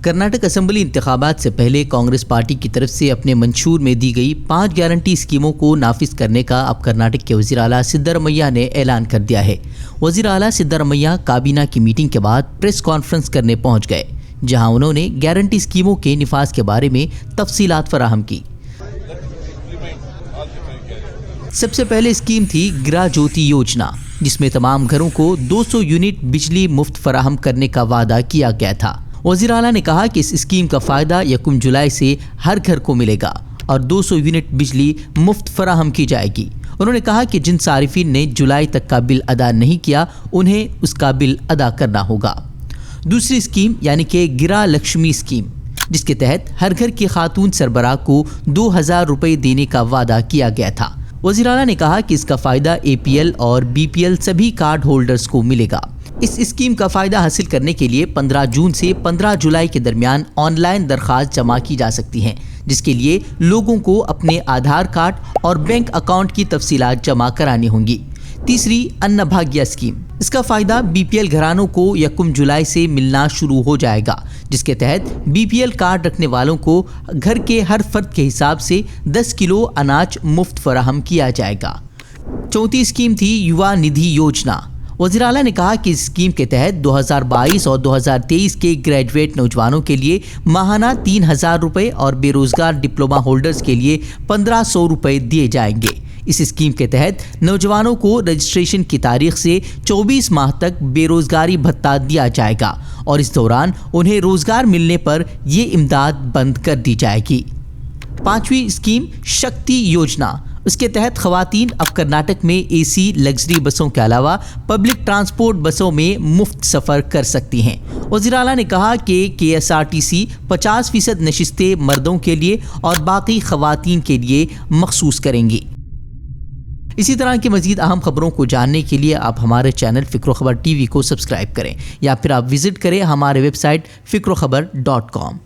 Karnataka assembly انتخابات سے پہلے کانگریس پارٹی کی طرف سے اپنے منشور میں دی گئی 5 گارنٹی اسکیموں کو نافذ کرنے کا اب کرناٹک کے وزیر اعلیٰ سدھارمیہ نے اعلان کر دیا ہے۔ وزیر اعلیٰ سدھارمیہ کابینہ کی میٹنگ کے بعد پریس کانفرنس کرنے پہنچ گئے، جہاں انہوں نے گارنٹی اسکیموں کے نفاذ کے بارے میں تفصیلات فراہم کی۔ سب سے پہلے اسکیم تھی گرہ جیوتی یوجنا، جس میں تمام گھروں کو 200 یونٹ بجلی مفت فراہم کرنے کا وعدہ کیا گیا تھا۔ وزیر اعلیٰ نے کہا کہ اس اسکیم کا فائدہ 1 جولائی سے ہر گھر کو ملے گا اور 200 یونٹ بجلی مفت فراہم کی جائے گی۔ انہوں نے کہا کہ جن صارفین نے جولائی تک کا بل ادا نہیں کیا، انہیں اس کا بل ادا کرنا ہوگا۔ دوسری اسکیم یعنی کہ گرہ لکشمی اسکیم، جس کے تحت ہر گھر کی خاتون سربراہ کو 2000 روپے دینے کا وعدہ کیا گیا تھا۔ وزیر اعلیٰ نے کہا کہ اس کا فائدہ APL اور BPL سبھی کارڈ ہولڈرز کو ملے گا۔ اس اسکیم کا فائدہ حاصل کرنے کے لیے 15 جون سے 15 جولائی کے درمیان آن لائن درخواست جمع کی جا سکتی ہیں، جس کے لیے لوگوں کو اپنے آدھار کارڈ اور بینک اکاؤنٹ کی تفصیلات جمع کرانی ہوں گی۔ تیسری ان بھاگیہ اسکیم، اس کا فائدہ BPL گھرانوں کو 1 جولائی سے ملنا شروع ہو جائے گا، جس کے تحت BPL کارڈ رکھنے والوں کو گھر کے ہر فرد کے حساب سے 10 کلو اناج مفت فراہم کیا جائے گا۔ چوتھی اسکیم تھی یوا ندھی یوجنا۔ وزیر اعلیٰ نے کہا کہ اس اسکیم کے تحت 2022 اور 2023 کے گریجویٹ نوجوانوں کے لیے ماہانہ 3000 روپے اور بے روزگار ڈپلوما ہولڈرز کے لیے 1500 روپے دیے جائیں گے۔ اس اسکیم کے تحت نوجوانوں کو رجسٹریشن کی تاریخ سے 24 ماہ تک بے روزگاری بھتہ دیا جائے گا اور اس دوران انہیں روزگار ملنے پر یہ امداد بند کر دی جائے گی۔ پانچویں اسکیم شکتی یوجنا، اس کے تحت خواتین اب کرناٹک میں AC لگژری بسوں کے علاوہ پبلک ٹرانسپورٹ بسوں میں مفت سفر کر سکتی ہیں۔ وزیر اعلیٰ نے کہا کہ KSRTC 50% نشستیں مردوں کے لیے اور باقی خواتین کے لیے مخصوص کریں گی۔ اسی طرح کی مزید اہم خبروں کو جاننے کے لیے آپ ہمارے چینل فکر و خبر TV کو سبسکرائب کریں یا پھر آپ وزٹ کریں ہمارے ویب سائٹ fikrokhbar.com۔